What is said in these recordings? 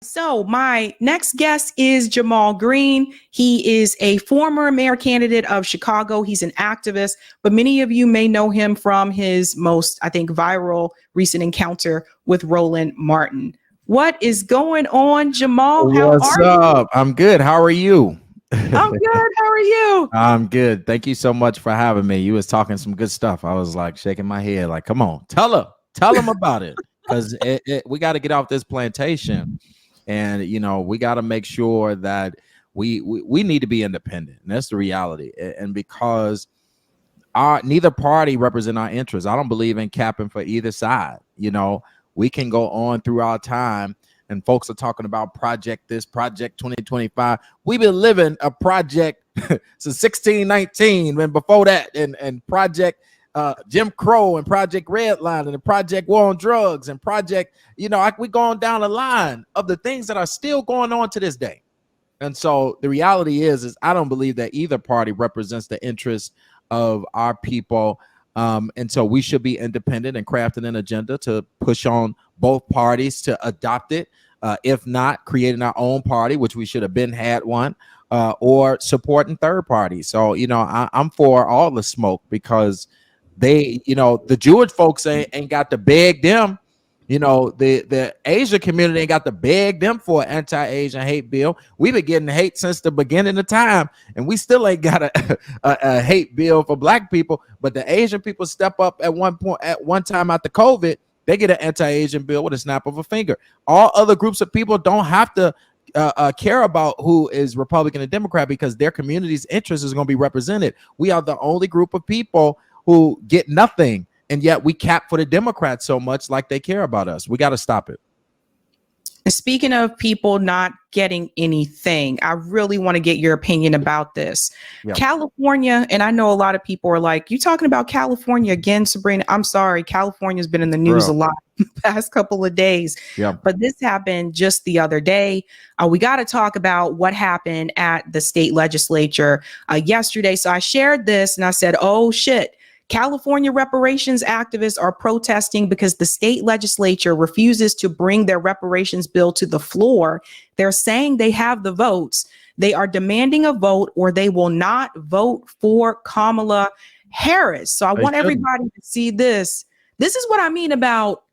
So my next guest is Jamal Green. He is a former mayor candidate of Chicago. He's an activist, but many of you may know him from his most, I think, viral recent encounter with Roland Martin. What is going on, Jamal? What's up? I'm good. How are you? I'm good. How are you? I'm good. Thank you so much for having me. You was talking some good stuff. I was like shaking my head like, come on, tell them about it. Because we got to get off this plantation. And, you know, we got to make sure that we need to be independent. And that's the reality. And because neither party represent our interests, I don't believe in capping for either side. You know, we can go on through our time and folks are talking about project this, project 2025. We've been living a project since 1619 and before that, and project Jim Crow and Project Redline and Project War on Drugs and Project, you know, we going down the line of the things that are still going on to this day. And so the reality is I don't believe that either party represents the interests of our people. And so we should be independent and crafting an agenda to push on both parties to adopt it. If not, creating our own party, which we should have had one, or supporting third parties. So, you know, I'm for all the smoke because they, you know, the Jewish folks ain't got to beg them. You know, the Asian community ain't got to beg them for an anti-Asian hate bill. We've been getting hate since the beginning of time, and we still ain't got a hate bill for Black people. But the Asian people step up at one time after COVID, they get an anti-Asian bill with a snap of a finger. All other groups of people don't have to care about who is Republican and Democrat because their community's interest is going to be represented. We are the only group of people who get nothing, and yet we cap for the Democrats so much like they care about us. We got to stop it. And speaking of people not getting anything, I really want to get your opinion about this. Yep. California, and I know a lot of people are like, you talking about California again, Sabrina? I'm sorry, California's been in the news a lot the past couple of days. Yep. But this happened just the other day. We got to talk about what happened at the state legislature yesterday. So I shared this and I said, oh shit. California reparations activists are protesting because the state legislature refuses to bring their reparations bill to the floor. They're saying they have the votes. They are demanding a vote or they will not vote for Kamala Harris. So I want everybody to see this. This is what I mean about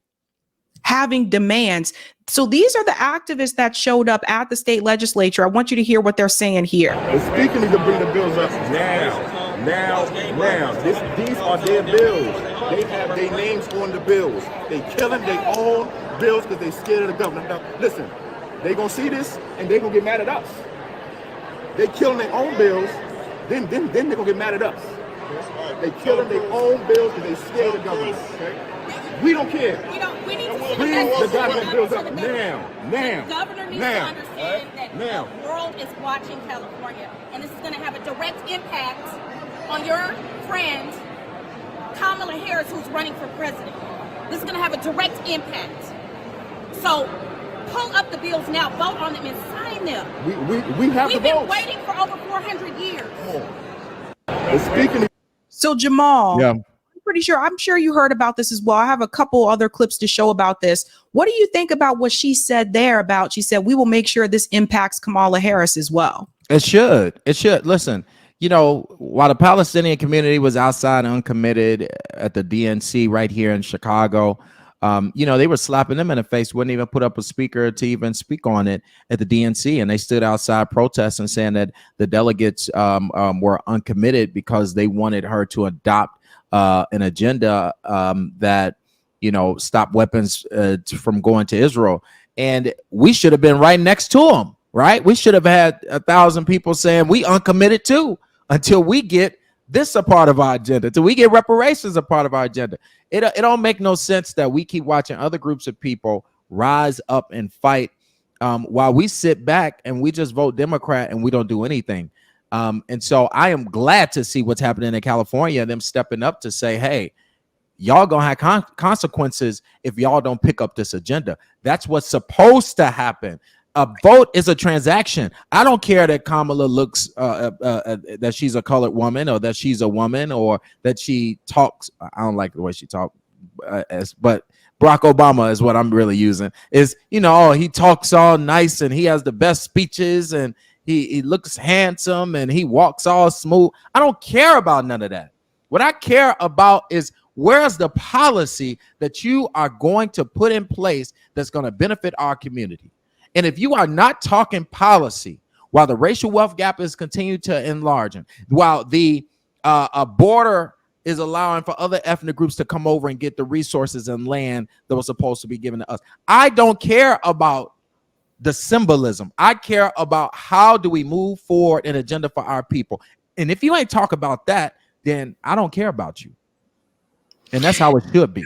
having demands. So these are the activists that showed up at the state legislature. I want you to hear what they're saying here. Speaking to bring the bills up now. These are their bills. They have their names on the bills. They killing their own bills because they scared of the government. Now, listen, they gonna see this and they gonna get mad at us. They killing their own bills, then they gonna get mad at us. They killing their own bills because they scared of the government. Okay? We don't care. We need to bring the goddamn bills up now. The governor needs to understand that the world is watching California, and this is going to have a direct impact on your friend Kamala Harris, who's running for president. This is going to have a direct impact. So pull up the bills now, vote on them, and sign them. We have We've been waiting for over 400 years. So Jamal, I'm sure you heard about this as well. I have a couple other clips to show about this. What do you think about what she said there about, she said, we will make sure this impacts Kamala Harris as well? It should. Listen, you know, while the Palestinian community was outside uncommitted at the DNC right here in Chicago, you know, they were slapping them in the face, wouldn't even put up a speaker to even speak on it at the DNC. And they stood outside protesting, saying that the delegates were uncommitted because they wanted her to adopt an agenda that, you know, stop weapons from going to Israel. And we should have been right next to them, right? We should have had 1,000 people saying we uncommitted too until we get this a part of our agenda, until we get reparations a part of our agenda. It don't make no sense that we keep watching other groups of people rise up and fight while we sit back and we just vote Democrat and we don't do anything. And so I am glad to see what's happening in California, them stepping up to say, hey, y'all gonna have consequences if y'all don't pick up this agenda. That's what's supposed to happen. A vote is a transaction. I don't care that Kamala looks that she's a colored woman or that she's a woman or that she talks. I don't like the way she talks, but Barack Obama is what I'm really using. Is, you know, he talks all nice and he has the best speeches and he looks handsome and he walks all smooth. I don't care about none of that. What I care about is where's the policy that you are going to put in place that's going to benefit our community. And if you are not talking policy, while the racial wealth gap is continuing to enlarge, while the border is allowing for other ethnic groups to come over and get the resources and land that was supposed to be given to us, I don't care about the symbolism. I care about how do we move forward an agenda for our people. And if you ain't talk about that, then I don't care about you. And that's how it should be.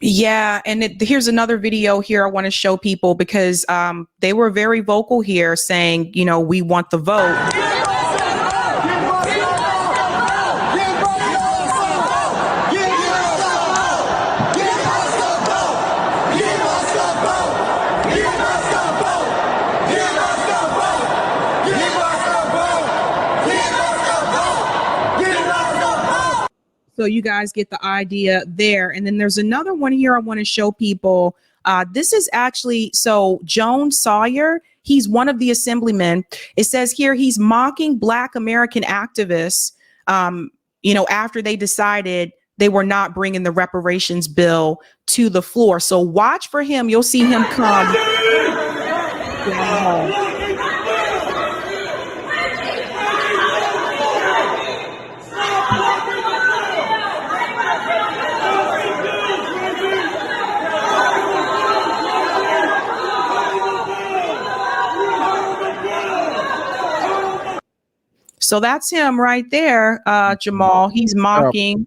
Yeah, and here's another video here I want to show people because they were very vocal here saying, you know, we want the vote. So you guys get the idea there. And then there's another one here I want to show people. This is actually, so Joan Sawyer, he's one of the assemblymen. It says here he's mocking Black American activists, you know, after they decided they were not bringing the reparations bill to the floor. So watch for him. You'll see him come. So that's him right there, Jamal. He's mocking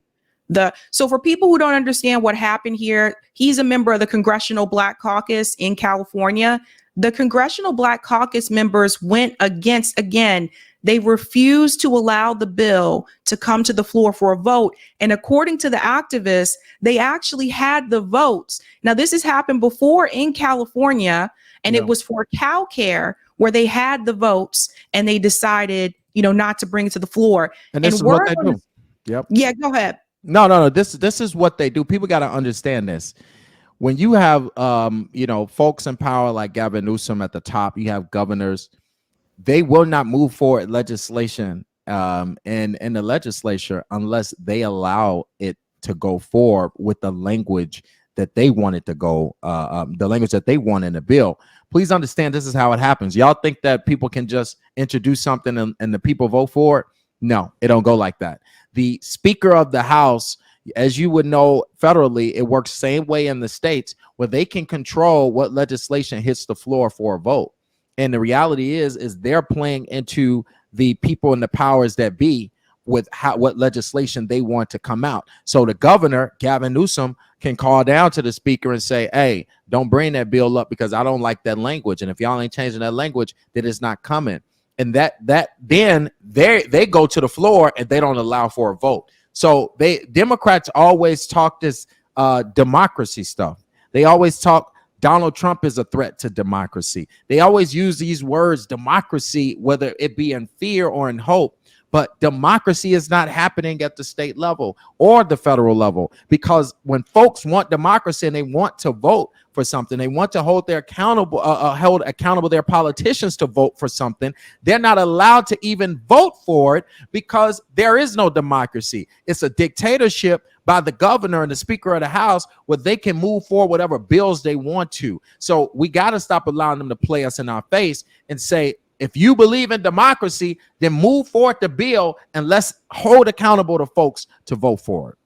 so for people who don't understand what happened here, he's a member of the Congressional Black Caucus in California. The Congressional Black Caucus members went against, again, they refused to allow the bill to come to the floor for a vote. And according to the activists, they actually had the votes. Now, this has happened before in California, and it was for cow care where they had the votes and they decided, you know, not to bring it to the floor. And this is what they do. Yep. Yeah, go ahead. No. This is what they do. People got to understand this. When you have, you know, folks in power like Gavin Newsom at the top, you have governors, they will not move forward legislation in the legislature unless they allow it to go forward with the language that they want it to go, the language that they want in the bill. Please understand, this is how it happens. Y'all think that people can just introduce something and the people vote for it? No, it don't go like that. The Speaker of the House, as you would know federally, it works same way in the states where they can control what legislation hits the floor for a vote. And the reality is they're playing into the people and the powers that be with what legislation they want to come out. So the governor, Gavin Newsom, can call down to the speaker and say, hey, don't bring that bill up because I don't like that language. And if y'all ain't changing that language, then it's not coming. And then they go to the floor and they don't allow for a vote. So Democrats always talk this democracy stuff. They always talk Donald Trump is a threat to democracy. They always use these words, democracy, whether it be in fear or in hope. But democracy is not happening at the state level or the federal level, because when folks want democracy and they want to vote for something, they want to hold their accountable their politicians to vote for something, they're not allowed to even vote for it because there is no democracy. It's a dictatorship by the governor and the Speaker of the House where they can move forward whatever bills they want to. So we got to stop allowing them to play us in our face and say, if you believe in democracy, then move forward the bill and let's hold accountable to folks to vote for it.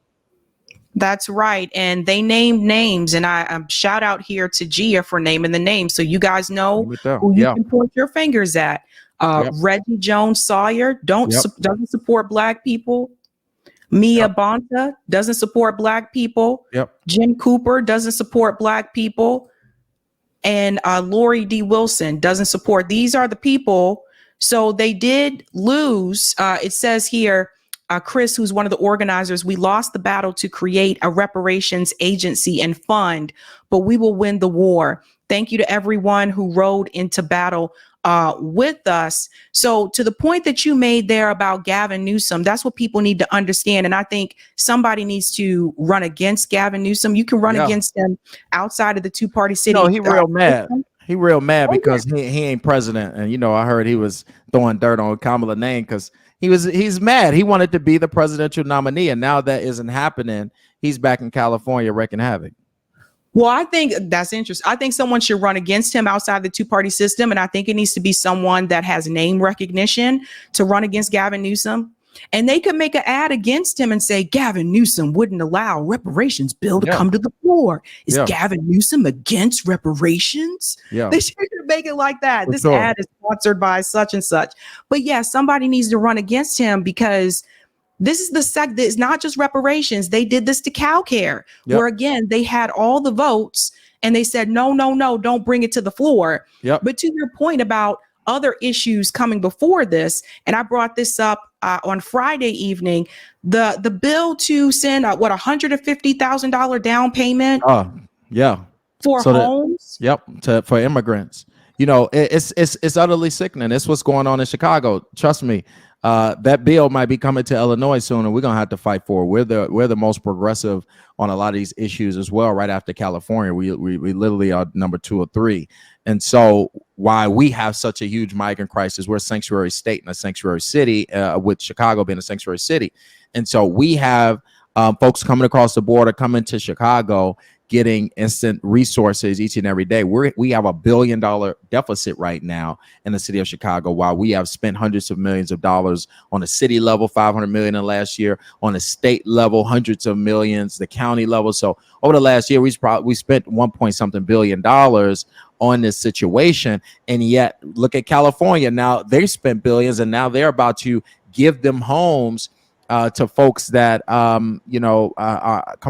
That's right. And they named names, and I shout out here to Gia for naming the names. So you guys know who you can point your fingers at. Reggie Jones Sawyer doesn't support Black people. Mia Bonta doesn't support Black people. Jim Cooper doesn't support Black people. And Lori D. Wilson doesn't support. These are the people. So they did lose. It says here, Chris, who's one of the organizers, we lost the battle to create a reparations agency and fund, but we will win the war. Thank you to everyone who rode into battle with us. So to the point that you made there about Gavin Newsom, that's what people need to understand. And I think somebody needs to run against Gavin Newsom. You can run against him outside of the two-party city. No, he real mad. He real mad because he ain't president. And, I heard he was throwing dirt on Kamala name because he's mad. He wanted to be the presidential nominee. And now that isn't happening. He's back in California wreaking havoc. Well, I think that's interesting. I think someone should run against him outside the two-party system. And I think it needs to be someone that has name recognition to run against Gavin Newsom. And they could make an ad against him and say, Gavin Newsom wouldn't allow reparations bill to come to the floor. Is Gavin Newsom against reparations? They should make it like that. For this ad is sponsored by such and such. But somebody needs to run against him because this is it's not just reparations. They did this to CalCare, where again, they had all the votes and they said, no, don't bring it to the floor. But to your point about other issues coming before this, and I brought this up on Friday evening, the bill to send $150,000 down payment. For homes. For immigrants. It's utterly sickening. It's what's going on in Chicago. Trust me. That bill might be coming to Illinois soon, and we're gonna have to fight for it. We're the most progressive on a lot of these issues as well. Right after California, we literally are number 2 or 3. And so, why we have such a huge migrant crisis? We're a sanctuary state and a sanctuary city, with Chicago being a sanctuary city. And so, we have folks coming across the border, coming to Chicago, getting instant resources each and every day. We have $1 billion deficit right now in the city of Chicago, while we have spent hundreds of millions of dollars on the city level, $500 million in last year, on the state level, hundreds of millions, the county level. So over the last year, we spent $1 billion on this situation. And yet look at California. Now they spent billions, and now they're about to give them homes to folks that come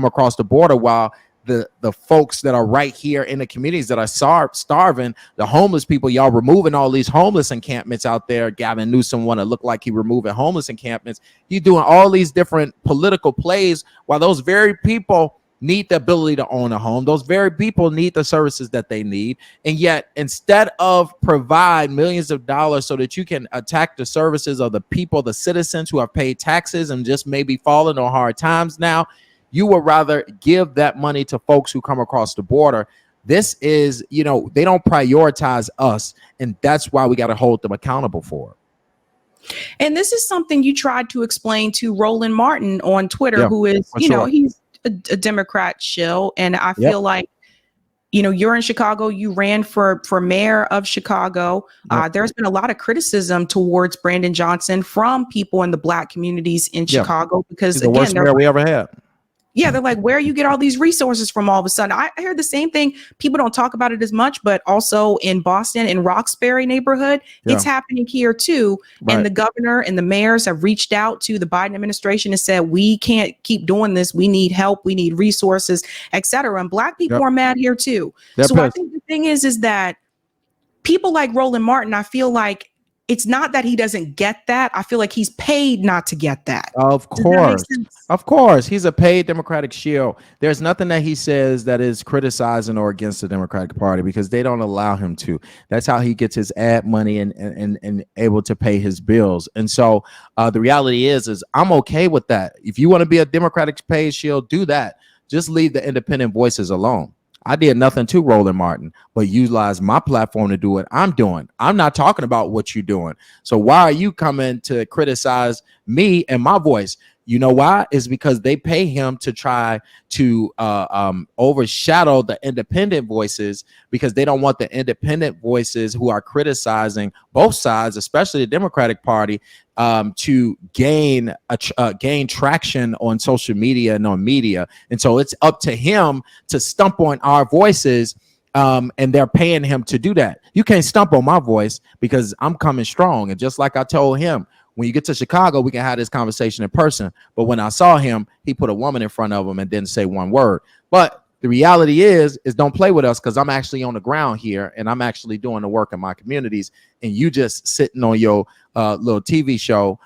across the border, while the folks that are right here in the communities that are starving, the homeless people, y'all removing all these homeless encampments out there. Gavin Newsom want to look like he removing homeless encampments. You doing all these different political plays while those very people need the ability to own a home. Those very people need the services that they need. And yet, instead of provide millions of dollars so that you can attack the services of the people, the citizens who have paid taxes and just maybe fallen on hard times now, you would rather give that money to folks who come across the border. This is, they don't prioritize us. And that's why we got to hold them accountable for it. And this is something you tried to explain to Roland Martin on Twitter, who is, he's a Democrat shill. And I feel like, you're in Chicago, you ran for mayor of Chicago. There's been a lot of criticism towards Brandon Johnson from people in the Black communities in Chicago, because he's the worst mayor we ever had. Yeah, they're like, where you get all these resources from all of a sudden? I heard the same thing. People don't talk about it as much, but also in Boston, in Roxbury neighborhood, it's happening here too. Right. And the governor and the mayors have reached out to the Biden administration and said, we can't keep doing this. We need help. We need resources, etc. And Black people are mad here too. I think the thing is that people like Roland Martin, I feel like it's not that he doesn't get that. I feel like he's paid not to get that. Of course. Of course. He's a paid Democratic shield. There's nothing that he says that is criticizing or against the Democratic Party, because they don't allow him to. That's how he gets his ad money and able to pay his bills. And so the reality is I'm okay with that. If you want to be a Democratic paid shield, do that. Just leave the independent voices alone. I did nothing to Roland Martin, but utilize my platform to do what I'm doing. I'm not talking about what you're doing. So why are you coming to criticize me and my voice? You know why? It's because they pay him to try to overshadow the independent voices, because they don't want the independent voices who are criticizing both sides, especially the Democratic Party, to gain traction on social media and on media. And so it's up to him to stump on our voices, and they're paying him to do that. You can't stump on my voice because I'm coming strong. And just like I told him, when you get to Chicago, we can have this conversation in person. But when I saw him, he put a woman in front of him and didn't say one word. But the reality is don't play with us, because I'm actually on the ground here and I'm actually doing the work in my communities. And you just sitting on your little TV show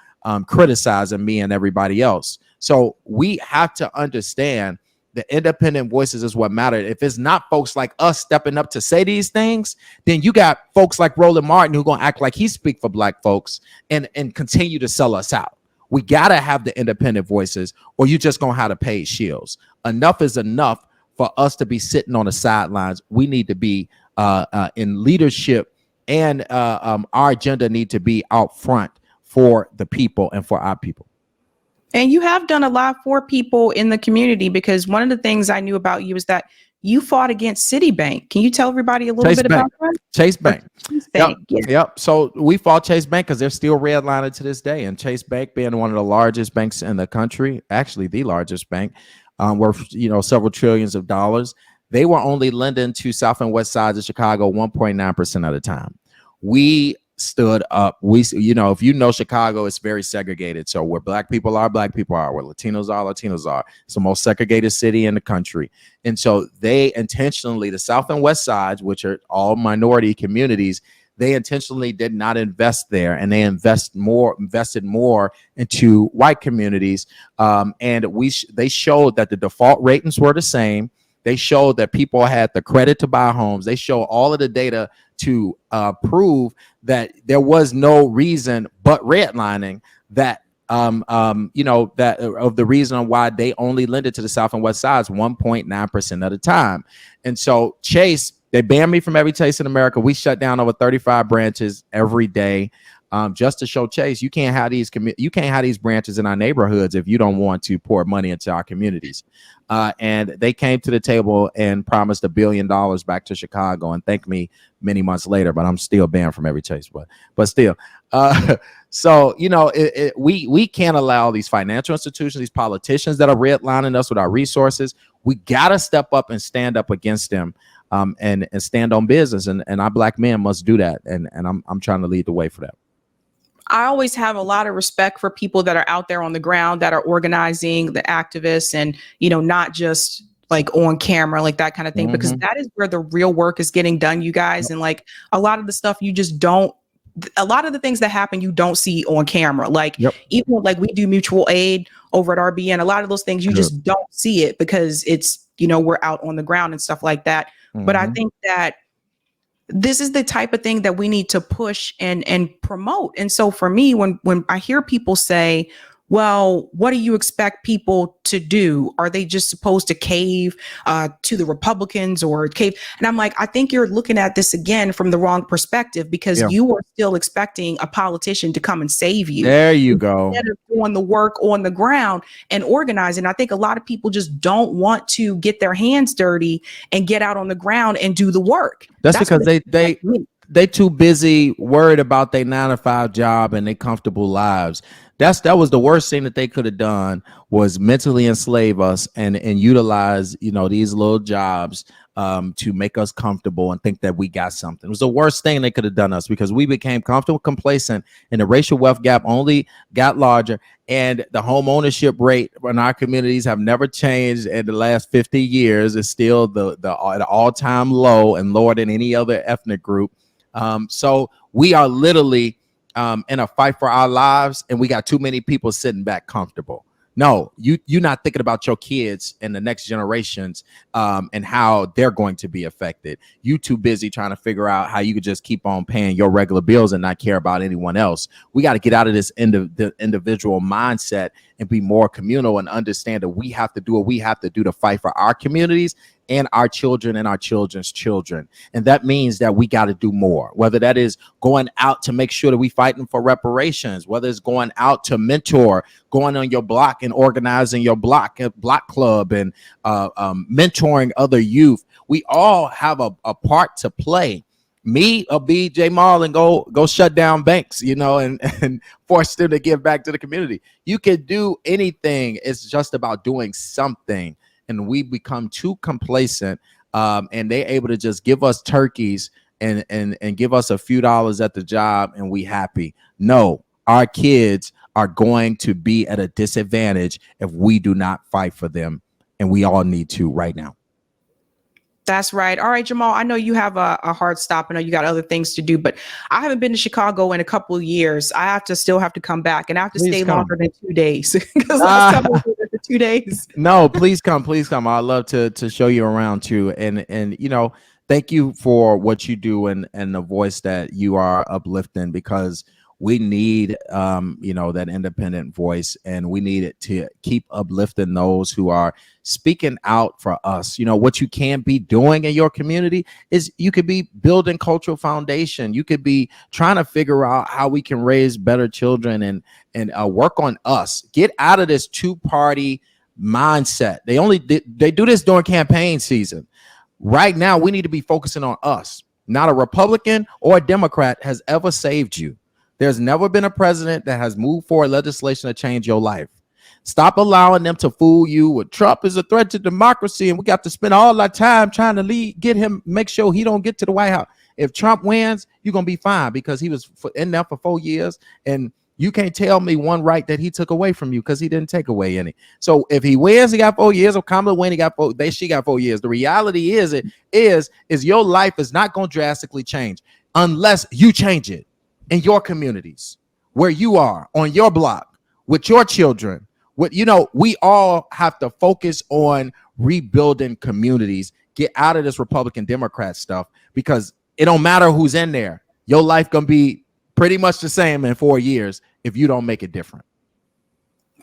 criticizing me and everybody else. So we have to understand The independent voices is what matter. If it's not folks like us stepping up to say these things, then you got folks like Roland Martin who gonna act like he speak for black folks and continue to sell us out. We gotta have the independent voices, or you just gonna have to pay shields. Enough is enough for us to be sitting on the sidelines. We need to be in leadership, and our agenda need to be out front for the people and for our people. And you have done a lot for people in the community, because one of the things I knew about you is that you fought against Citibank. Can you tell everybody a little bit about that? Chase Bank. Chase Bank. Yep. So we fought Chase Bank because they're still redlining to this day. And Chase Bank being one of the largest banks in the country, actually the largest bank, worth several trillions of dollars. They were only lending to South and West sides of Chicago 1.9% of the time. We stood up. If you know Chicago, it's very segregated. So where black people are, where Latinos are. It's the most segregated city in the country. And so they intentionally, the South and West sides, which are all minority communities, they intentionally did not invest there, and they invested more into white communities. And they showed that the default ratings were the same. They showed that people had the credit to buy homes. They show all of the data to prove that there was no reason but redlining that that of the reason why they only lended to the South and West sides 1.9% of the time. And so Chase, they banned me from every Chase in America. We shut down over 35 branches every day. Just to show Chase, you can't have these branches in our neighborhoods if you don't want to pour money into our communities. And they came to the table and promised $1 billion back to Chicago, and thanked me many months later. But I'm still banned from every Chase. But still, so we can't allow these financial institutions, these politicians that are redlining us with our resources. We gotta step up and stand up against them, and stand on business. And our black men must do that. And I'm trying to lead the way for that. I always have a lot of respect for people that are out there on the ground, that are organizing, the activists, and, not just like on camera, like that kind of thing, because that is where the real work is getting done, you guys. And like a lot of the stuff a lot of the things that happen, you don't see on camera. Like even like we do mutual aid over at RBN, a lot of those things you just don't see it because it's, we're out on the ground and stuff like that. But I think that this is the type of thing that we need to push and promote. And so for me, when I hear people say, well, what do you expect people to do? Are they just supposed to cave to the Republicans or cave? And I'm like, I think you're looking at this again from the wrong perspective, because you are still expecting a politician to come and save you. There you go. Instead of doing the work on the ground and organizing. I think a lot of people just don't want to get their hands dirty and get out on the ground and do the work. That's because they too busy worried about their 9-to-5 job and their comfortable lives. That was the worst thing that they could have done, was mentally enslave us and utilize these little jobs to make us comfortable and think that we got something. It was the worst thing they could have done us, because we became comfortable, complacent, and the racial wealth gap only got larger. And the home ownership rate in our communities have never changed in the last 50 years. It's still the all-time low, and lower than any other ethnic group. So we are literally in a fight for our lives, and we got too many people sitting back comfortable. No, you're not thinking about your kids and the next generations and how they're going to be affected. You too busy trying to figure out how you could just keep on paying your regular bills and not care about anyone else. We got to get out of this individual mindset and be more communal and understand that we have to do what we have to do to fight for our communities and our children and our children's children. And that means that we got to do more, whether that is going out to make sure that we fighting for reparations, whether it's going out to mentor, going on your block and organizing your block club and mentoring other youth. We all have a part to play. Me or be Jamal and go shut down banks, and force them to give back to the community. You can do anything. It's just about doing something. And we become too complacent, and they're able to just give us turkeys and give us a few dollars at the job, and we happy. No, our kids are going to be at a disadvantage if we do not fight for them, and we all need to right now. That's right. All right, Jamal, I know you have a hard stop. I know you got other things to do, but I haven't been to Chicago in a couple of years. I still have to come back, and I have to stay longer than 2 days because last time I was 2 days. No, please come, please come. I'd love to show you around too. And you know, thank you for what you do and the voice that you are uplifting, because we need you know, that independent voice, and we need it to keep uplifting those who are speaking out for us. You know, what you can be doing in your community is you could be building cultural foundation. You could be trying to figure out how we can raise better children and work on us. Get out of this two-party mindset. They do this during campaign season. Right now, we need to be focusing on us. Not a Republican or a Democrat has ever saved you. There's never been a president that has moved forward legislation to change your life. Stop allowing them to fool you with Trump is a threat to democracy, and we got to spend all our time trying to get him, make sure he don't get to the White House. If Trump wins, you're going to be fine, because he was in there for 4 years, and you can't tell me one right that he took away from you, because he didn't take away any. So if he wins, he got 4 years. Or Kamala wins, she got 4 years. The reality is your life is not going to drastically change unless you change it in your communities, where you are, on your block, with your children. You know, we all have to focus on rebuilding communities. Get out of this Republican Democrat stuff, because it don't matter who's in there. Your life gonna be pretty much the same in 4 years if you don't make it different.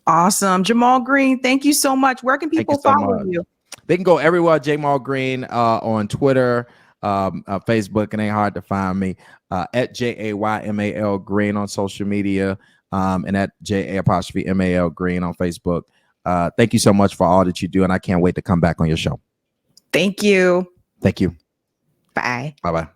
Awesome. Jamal Green, thank you so much. Where can people follow you? They can go everywhere. Jamal Green on Twitter, Facebook, and ain't hard to find me at JAYMAL Green on social media, and at JA_MAL Green on Facebook. Thank you so much for all that you do, and I can't wait to come back on your show. Thank you. Thank you. Bye. Bye-bye.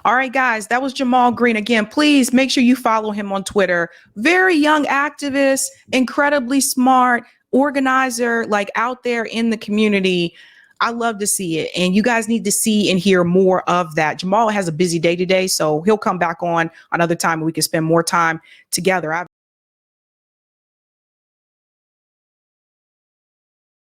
All right, guys, that was Jamal Green. Again, please make sure you follow him on Twitter. Very young activist, incredibly smart organizer, like out there in the community. I love to see it. And you guys need to see and hear more of that. Jamal has a busy day today, so he'll come back on another time and we can spend more time together.